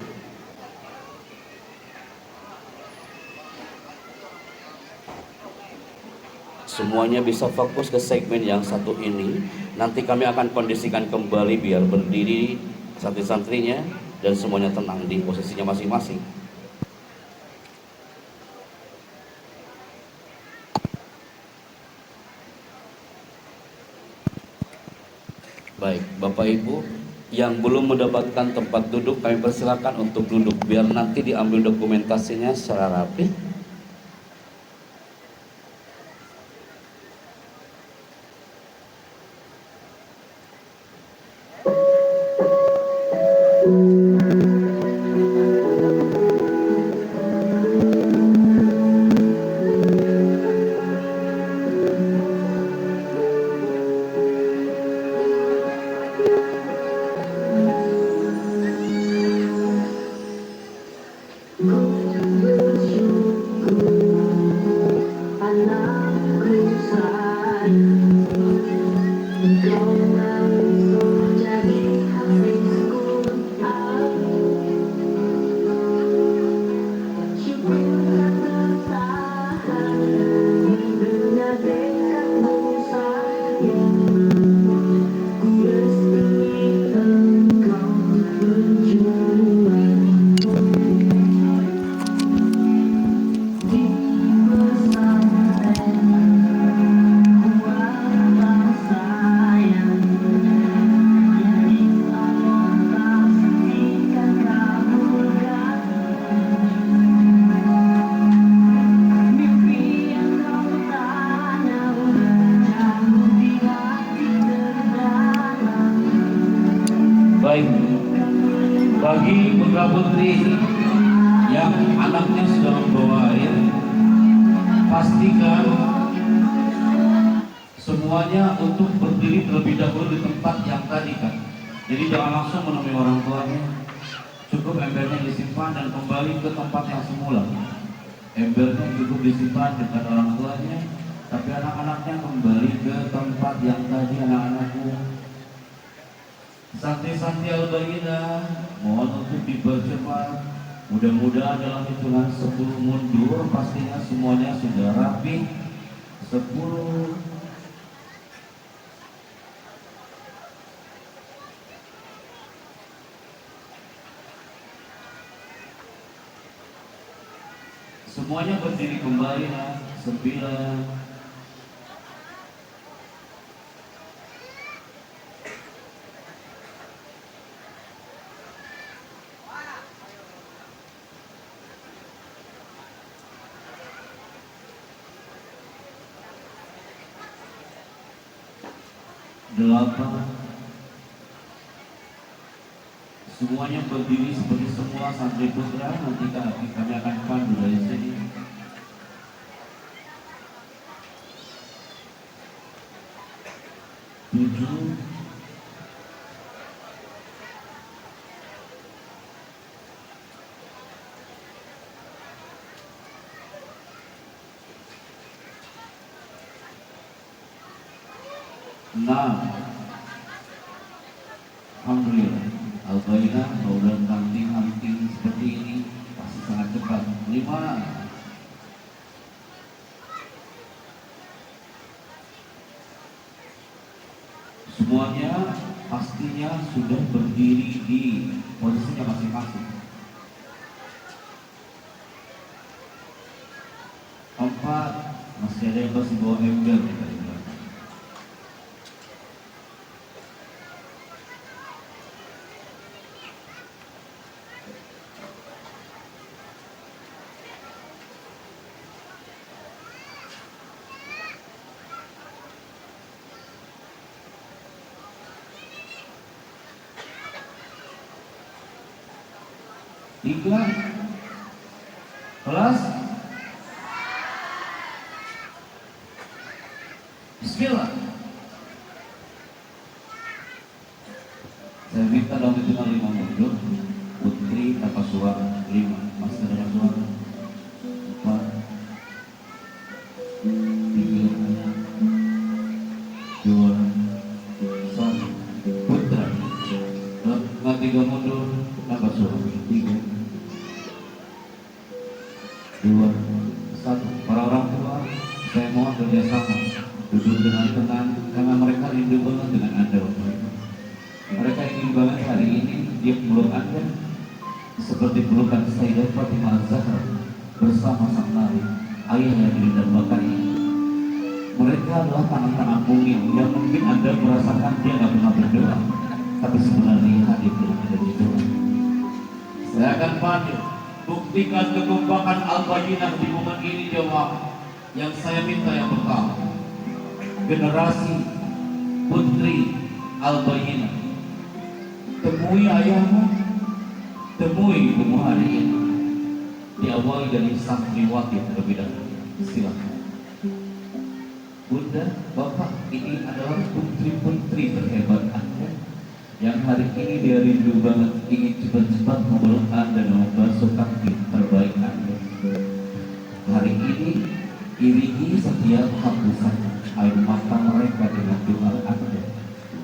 Semuanya bisa fokus ke segmen yang satu ini. Nanti kami akan kondisikan kembali biar berdiri santri-santrinya dan semuanya tenang di posisinya masing-masing. Baik, Bapak Ibu yang belum mendapatkan tempat duduk, kami persilakan untuk duduk biar nanti diambil dokumentasinya secara rapi. Baik, bagi putra-putri yang anaknya sudah membawa air, pastikan semuanya untuk berdiri terlebih dahulu di tempat yang tadi kan. Jadi jangan langsung menemui orang tuanya, cukup embernya disimpan dan kembali ke tempat yang semula. Embernya cukup disimpan dekat orang tuanya, tapi anak-anaknya kembali ke tempat yang tadi. Anak-anakku, santri-santri Al-Bayyinah, mohon untuk dipercepat. Mudah-mudahan dalam hitungan 10 mundur pastinya semuanya sudah rapi. 10, 9, semuanya berdiri kembali ya. 9, 8, semuanya berdiri seperti semua santri putra. Nanti kami akan pandu dari sini. 7, 6. Alhamdulillah, Al-Bayyinah program anting-anting seperti ini pasti sangat cepat. 5, semuanya pastinya sudah berdiri di posisinya masing-masing. 4, masih ada yang masih bawa ember nih tadi. 3, kelas. Bismillah. Saya minta dalam hitungan 5 mundur, putri lagi tanpa suara. 5, masih ada suara. 4, 3, 2, 1. Putra. Nggak 3 mundur tanpa suara. 3, 2, 1. Para orang tua, saya mohon kerjasama duduk dengan tenang karena mereka rindu banget dengan Anda, Bapak. Mereka ingin banget hari ini dia meluk Anda seperti pelukan Sayyidah Fatimah Az-Zahra bersama sang Nabi, ayah yang didambakan ini. Mereka adalah tangan-tangan mungil yang mungkin Anda merasakan dia nggak pernah berdoa, tapi sebenarnya hadir dengan ada di doa. Saya akan panggil, buktikan kekompakan Al-Bayyinah di momen ini jemaah. Yang saya minta yang pertama, generasi putri Al-Bayyinah, temui ayahmu, temui ibumu hari ini. Diawali dari santriwati terlebih dahulu. Silakan. Bunda, Bapak, ini adalah putri-putri terhebat Anda yang hari ini dia rindu banget ingin cepat-cepat memeluk Anda dan membasuh kaki terbaik Anda. Hari ini iringi setiap hapusan air mata mereka dengan doa Anda.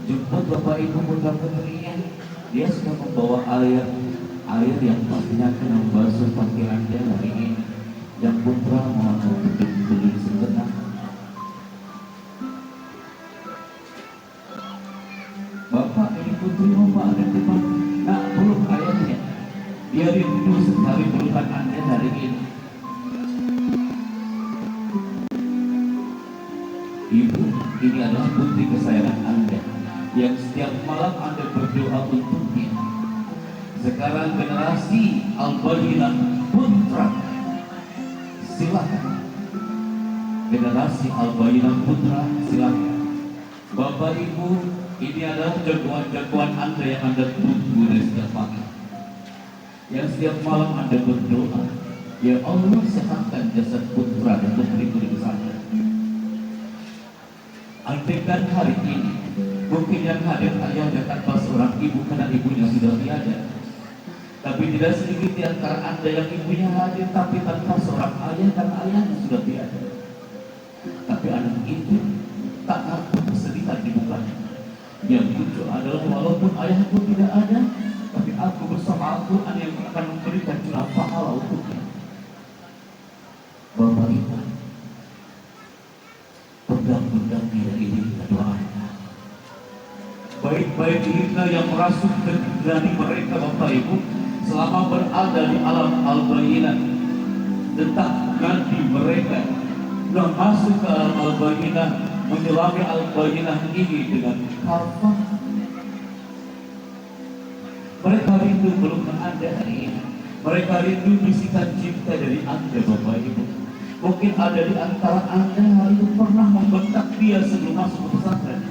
Jemput Bapak Ibu putra putrinya, dia sudah membawa air yang pastinya akan membasuh kaki Anda hari ini. Yang putra mohon untuk berdiri sejenak. Bapak ini putri Bapak ada di mana? Nak peluk ayahnya. Dia rindu sekali pelukan Anda hari ini. Ibu, ini adalah putri kesayangan Anda yang setiap malam Anda berdoa untuknya. Sekarang generasi Al-Bayyinah putra, silakan. Generasi Al-Bayyinah putra, silakan. Bapak Ibu, ini adalah jagoan-jagoan Anda yang Anda tunggu dari setiap pagi. Yang setiap malam Anda berdoa, ya Allah sehatkan jasad putra dan putri-putri Anda. Andaikan hari ini mungkin yang hadir ayahnya tanpa seorang ibu karena ibunya sudah tiada, tapi tidak sedikit di antara Anda yang ibunya hadir tapi tanpa seorang ayah karena ayahnya sudah tiada. Tapi anak itu tak mampu kesedihan di mukanya. Yang muncul adalah walaupun ayahku tidak ada, tapi aku bersama Al-Quran yang akan memberikan curah pahala untuknya. Bapak Ibu, pegang-pegang dia ini kita doakan. Baik-baik kita yang merasuk dari mereka Bapak Ibu selama berada di alam Al-Bayyinah, tetap ganti mereka dan masuk ke alam Al-Bayyinah, menyelami Al-Bayyinah ini dengan kafah. Mereka rindu pelukan Anda hari ini. Mereka rindu bisikan cinta dari Anda Bapak Ibu. Mungkin ada di antara Anda hari itu pernah membentak dia sebelum masuk ke pesantren.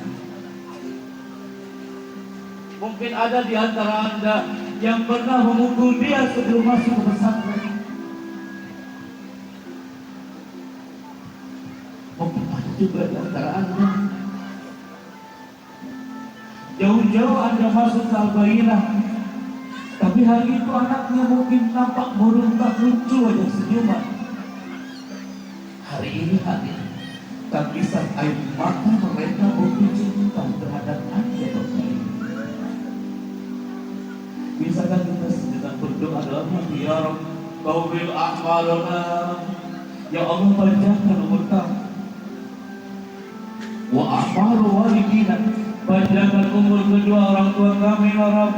Mungkin ada di antara Anda yang pernah memukul dia sebelum masuk ke pesantren. Mungkin ada juga di antara Anda jauh-jauh Anda masuk ke Al-Bayyinah, tapi hari itu anaknya mungkin nampak murung tak lucu wajah senyuman. Hari ini hadir tapisan air mata mereka mungkin cinta terhadap Anda Bapak Ibu. Bisakah kita sejenak berdoa dalam hati, ya Rabb, qawbil a'malana, ya Allah panjangkan umur kami, wa a'malu walidina, panjangkan umur kedua orang tua kami ya Rabb,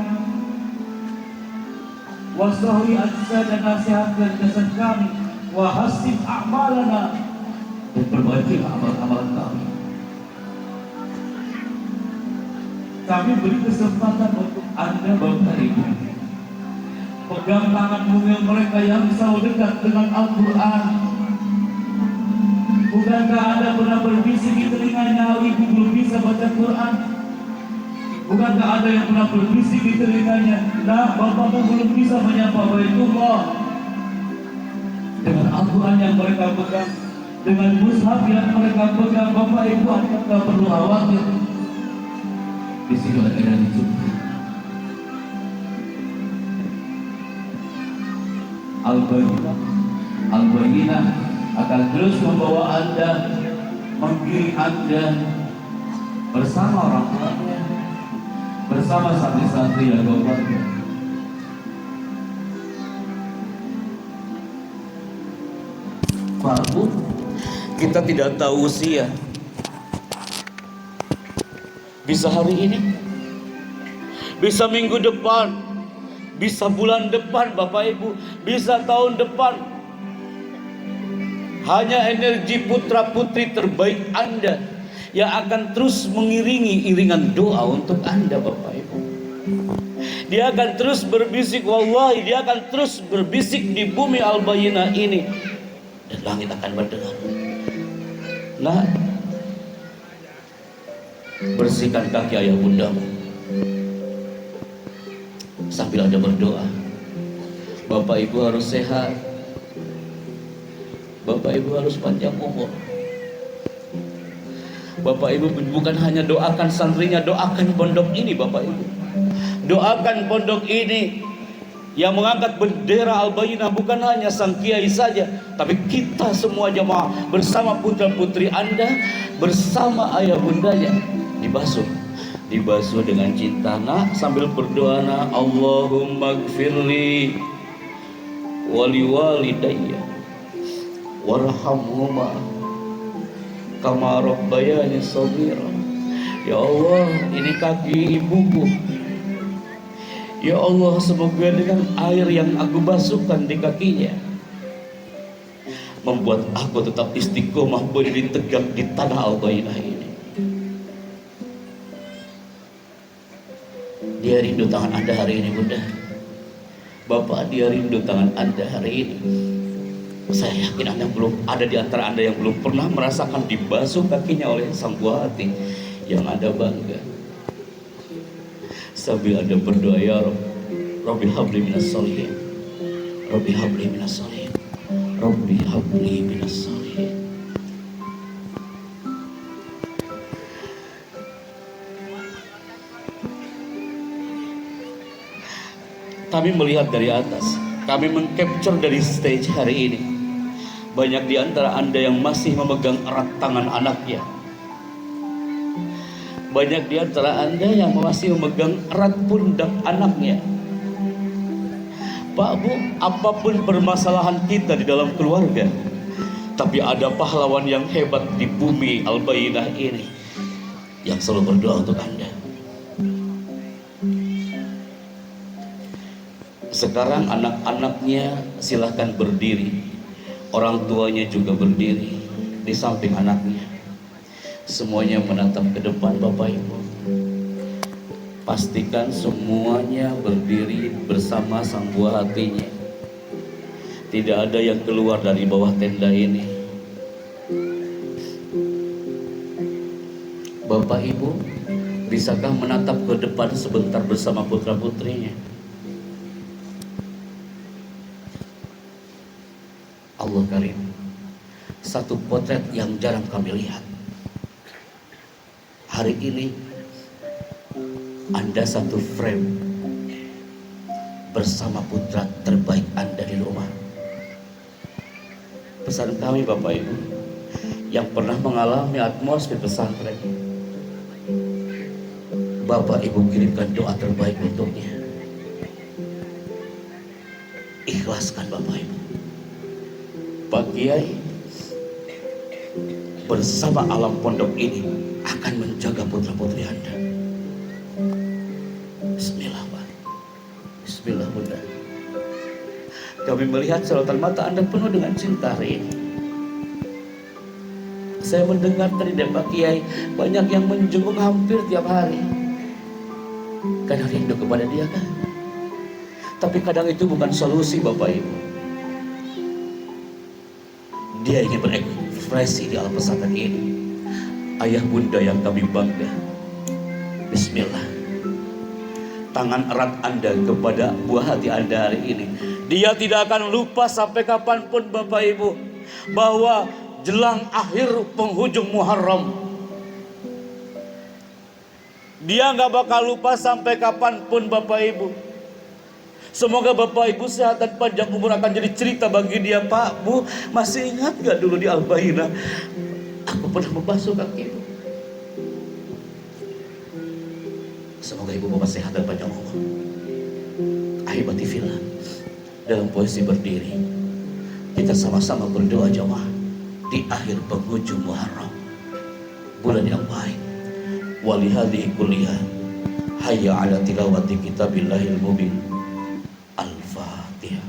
wa sahli ajsa dan nasihatkan jasad kami, wa hasib a'malana, dan perbaikilah amal-amalan kami. Kami beri kesempatan untuk Anda Bapak Ibu, pegang tangan mungil mereka yang selalu dekat dengan Al-Quran. Bukankah Anda pernah berbisik di telinganya, ibu belum bisa baca Quran? Bukankah ada yang pernah berbisik di telinganya, nah bapakmu belum bisa menyapa Baitullah? Dengan Al-Quran yang mereka pegang, dengan mushaf yang mereka pegang, Bapak Ibu Anda tak perlu khawatir. Di sini ada dijumpai. Al-Bayyinah. Al-Bayyinah akan terus membawa Anda, menggiring Anda bersama orang tuanya, bersama santri-santri yang berbangga. Pak Bu, kita tidak tahu usia. Bisa hari ini, bisa minggu depan, bisa bulan depan Bapak Ibu, bisa tahun depan. Hanya energi putra putri terbaik Anda yang akan terus mengiringi iringan doa untuk Anda Bapak Ibu. Dia akan terus berbisik, wallahi dia akan terus berbisik di bumi Al-Bayyinah ini, dan langit akan mendengar. Nah, bersihkan kaki ayah bundamu sambil Anda berdoa. Bapak Ibu harus sehat, Bapak Ibu harus panjang umur. Bapak Ibu bukan hanya doakan santrinya, doakan pondok ini Bapak Ibu. Doakan pondok ini yang mengangkat bendera Al-Bayyinah, bukan hanya sang kiai saja, tapi kita semua jemaah bersama putra putri Anda, bersama ayah bundanya. Dibasuh dengan cinta. Nak, sambil berdoa nak, Allahumma gfirli wali walidayya warhamhuma kama rabbayani shaghira. Ya Allah, ini kaki ibuku. Ya Allah, semoga dengan air yang aku basuhkan di kakinya membuat aku tetap istiqomah berdiri tegak di tanah Al-Bayyinah ini. Dia rindu tangan Anda hari ini Bunda. Bapak, dia rindu tangan Anda hari ini. Saya yakin Anda belum ada di antara Anda yang belum pernah merasakan dibasuh kakinya oleh sang buah hati yang Anda bangga. Sambil Anda berdoa, ya Rabb, Rabbi habli minas sholihin, Rabbi habli minas sholihin, Rabbi habli minas sholihin. Kami melihat dari atas, kami mengcapture dari stage hari ini. Banyak di antara Anda yang masih memegang erat tangan anaknya. Banyak di antara Anda yang masih memegang erat pundak anaknya. Pak Bu, apapun permasalahan kita di dalam keluarga, tapi ada pahlawan yang hebat di bumi Al-Bayyinah ini yang selalu berdoa untuk Anda. Sekarang anak-anaknya silahkan berdiri, orang tuanya juga berdiri di samping anaknya. Semuanya menatap ke depan Bapak Ibu. Pastikan semuanya berdiri bersama sang buah hatinya. Tidak ada yang keluar dari bawah tenda ini. Bapak Ibu, bisakah menatap ke depan sebentar bersama putra putrinya? Allah Karim, satu potret yang jarang kami lihat. Hari ini Anda satu frame bersama putra terbaik Anda di rumah. Pesan kami Bapak Ibu yang pernah mengalami atmosfer pesantren, Bapak Ibu kirimkan doa terbaik untuknya. Ikhlaskan Bapak Ibu. Pak Kiai bersama alam pondok ini akan menjaga putra putri Anda. Bismillah Pak. Bismillah Bunda. Kami melihat sorotan mata Anda penuh dengan cinta hari ini. Saya mendengar tadi dari Pak Kiai, banyak yang menjenguk hampir tiap hari karena rindu kepada dia kan. Tapi kadang itu bukan solusi Bapak Ibu. Dia ingin berekspresi di alam pesantren ini. Ayah bunda yang kami bangga, Bismillah, tangan erat Anda kepada buah hati Anda hari ini. Dia tidak akan lupa sampai kapanpun Bapak Ibu, bahwa jelang akhir penghujung Muharram, dia gak bakal lupa sampai kapanpun Bapak Ibu, Semoga Bapak Ibu sehat dan panjang umur akan jadi cerita bagi dia. Pak, Bu, masih ingat gak dulu di Al-Bayyinah aku pernah membasuh kakimu? Semoga Ibu Bapak sehat dan panjang umur. Ahibati fillah, dalam posisi berdiri kita sama-sama berdoa jamaah di akhir penghujung Muharram, bulan yang baik. Walihadhihi kulliyah hayya ala tilawati kitabillahil mubin. Al-Fatihah.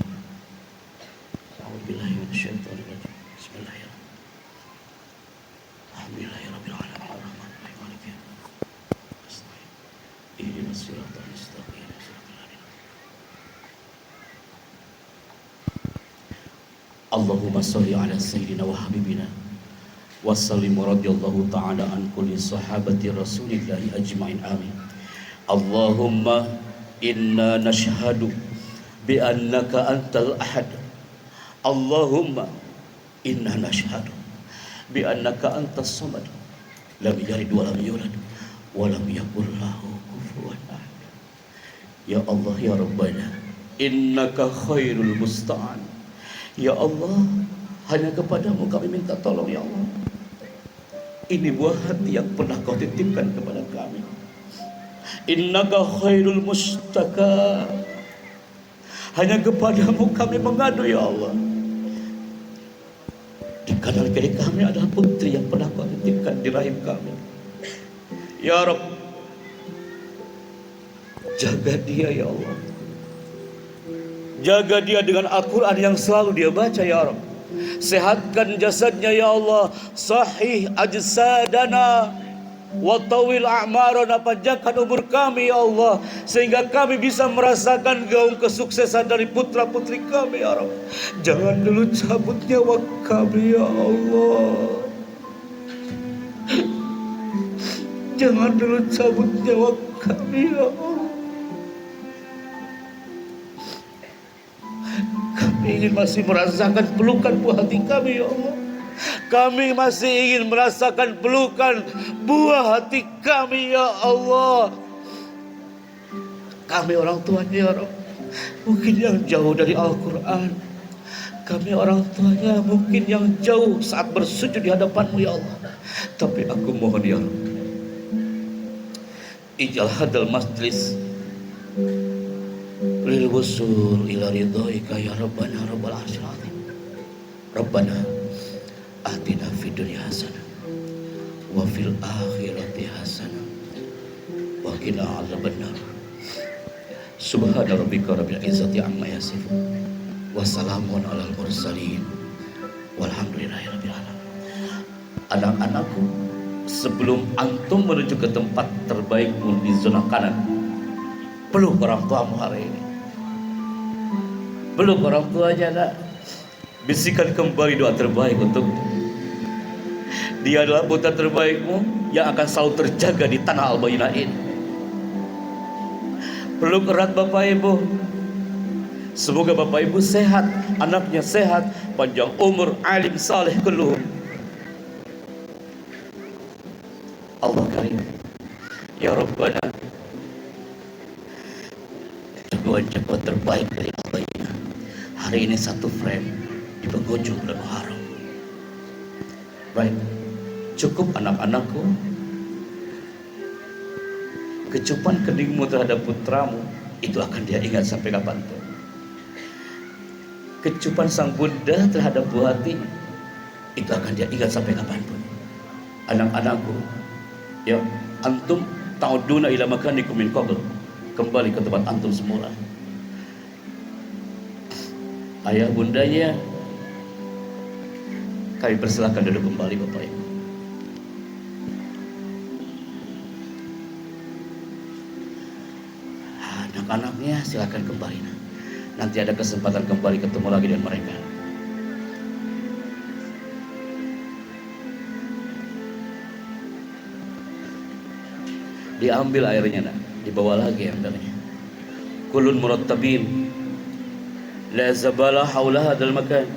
A'udzubillahi minasyaitonir rajim. Bismillahirrahmanirrahim. Alhamdulillahirabbil alamin arrahmanir rahim maliki yaumiddin. Ihdinas siratal mustaqim siratal ladzina Allahumma shalli ala sayyidina wa habibina wa sallim radhiyallahu ta'ala an kulli sahabati rasulillahi ajma'in amin. Allahumma inna nashhadu bi annaka antal ahad. Allahumma inna nashhadu bi annaka antas samad lam yalid wa lam yulad wa lam yakul lahu kufuwan ahad. Ya Allah ya Rabbana, innaka khairul musta'an. Ya Allah, hanya kepadamu kami minta tolong ya Allah. Ini buah hati yang pernah kau titipkan kepada kami. Innaka khairul mustaka. Hanya kepadamu kami mengadu ya Allah. Di kanan kiri kami adalah putri yang pernah kau titipkan di rahim kami. Ya Rabb, jaga dia ya Allah. Jaga dia dengan Al-Quran yang selalu dia baca ya Rabb. Sehatkan jasadnya ya Allah. Sahih ajsadana wa tawil a'marana, panjangkan umur kami ya Allah, sehingga kami bisa merasakan gaung kesuksesan dari putra putri kami ya Rabb. Jangan dulu cabut nyawa kami ya Allah. Jangan dulu cabut nyawa kami ya Allah. Kami ingin masih merasakan pelukan buah hati kami ya Allah. Kami masih ingin merasakan pelukan buah hati kami ya Allah. Kami orang tuanya ya Rabb, mungkin yang jauh dari Al-Quran. Kami orang tuanya mungkin yang jauh saat bersujud di hadapanmu ya Allah. Tapi aku mohon ya Rabb, ijal hadal majlis lil wusul ila ridhoika ya Rabbana rabbal arsyil azim. Rabbana atina fid dunya hasanah wa fil akhirati hasanah wa qina adzabannar. Subhana rabbika rabbil izzati amma yasifun wa salamun alal mursalin walhamdulillahi rabbil alamin. Anak-anakku, sebelum antum menuju ke tempat terbaikmu di zona kanan, peluk orang tuamu hari ini. Peluk orang tuanya nak. Bisikan kembali doa terbaik untuk dia. Adalah putra terbaikmu yang akan selalu terjaga di tanah Al-Bayyinah ini. Peluk erat Bapak Ibu. Semoga Bapak Ibu sehat, anaknya sehat, panjang umur, alim, saleh, kulluhum. Allah karim ya Rabbana, jagoan-jagoan terbaik dari Al-Bayyinah hari ini satu frame di penghujung bulan Muharram. Baik, cukup anak-anakku. Kecupan keningmu terhadap putramu itu akan dia ingat sampai kapanpun. Kecupan sang bunda terhadap buah hati itu akan dia ingat sampai kapanpun. Anak-anakku, ya antum ta'uduna ila makanikum min qabl, kembali ke tempat antum semula. Ayah bundanya kami persilahkan duduk kembali Bapak Ibu. Anak-anaknya silakan kembali. Nanti ada kesempatan kembali ketemu lagi dengan mereka. Diambil airnya nak, dibawa lagi ambilnya. Kulun murattabin la zabala haula hadzal makan.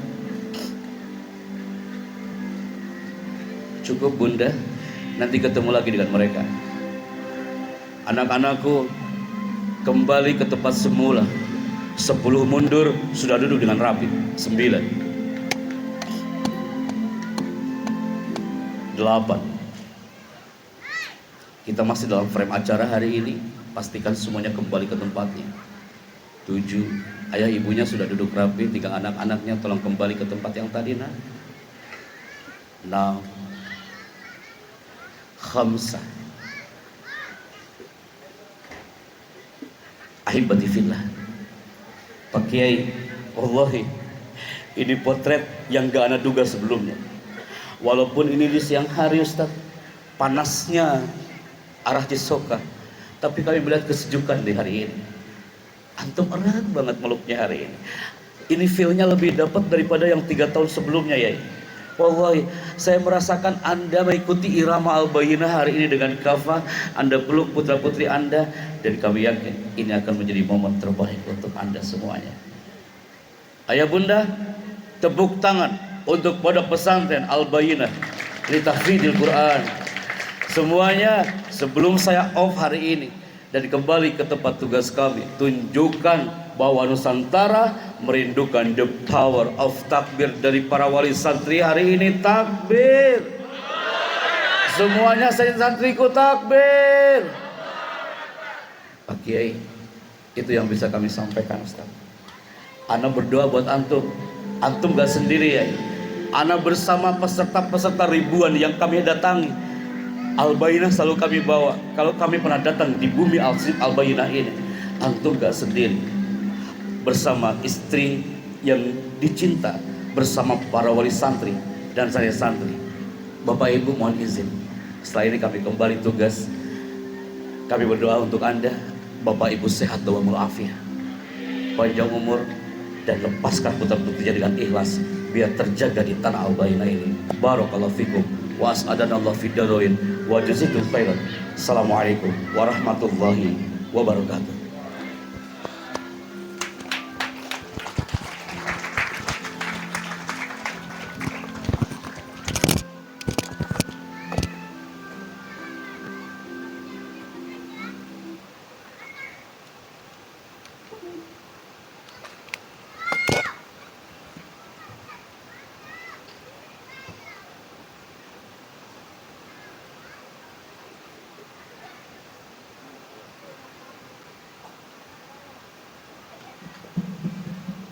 Cukup bunda, nanti ketemu lagi dengan mereka. Anak-anakku, kembali ke tempat semula. 10 mundur, sudah duduk dengan rapi. 9, 8. Kita masih dalam frame acara hari ini. Pastikan semuanya kembali ke tempatnya. 7. Ayah ibunya sudah duduk rapi. 3 anak-anaknya tolong kembali ke tempat yang tadi, nak. 6, 5. Ahibati fillah. Pak Kiai, wallahi ini potret yang gak ana duga sebelumnya. Walaupun ini di siang hari Ustaz, panasnya arah Cisoka, tapi kami melihat kesejukan di hari ini. Antum erat banget meluknya hari ini. Ini feel-nya lebih dapat daripada yang 3 tahun sebelumnya ya. Wallahi, saya merasakan Anda mengikuti irama Al-Bayyinah hari ini dengan kafah. Anda peluk putra-putri Anda, dan kami yakin ini akan menjadi momen terbaik untuk Anda semuanya. Ayah bunda, tepuk tangan untuk pondok pesantren Al-Bayyinah li tahfidzil Quran. Semuanya, sebelum saya off hari ini dan kembali ke tempat tugas kami, tunjukkan bahwa Nusantara merindukan the power of takbir dari para wali santri hari ini. Takbir! Semuanya santriku takbir! Pak Kiai, itu yang bisa kami sampaikan Ustaz. Ana berdoa buat antum. Antum gak sendiri ya. Ana bersama peserta-peserta ribuan yang kami datangi. Al-Bayyinah selalu kami bawa. Kalau kami pernah datang di bumi Al-Bayyinah ini, antum gak sendiri. Bersama istri yang dicinta, bersama para wali santri dan saya santri. Bapak Ibu mohon izin, setelah ini kami kembali tugas. Kami berdoa untuk Anda, Bapak Ibu sehat dan walafiat, panjang umur, dan lepaskan putra-putrinya dengan ikhlas biar terjaga di tanah Al-Bayyinah ini. Barakallahu fikum wa as'adanallahu fid darain wa jazakum khairan. Assalamualaikum warahmatullahi wabarakatuh.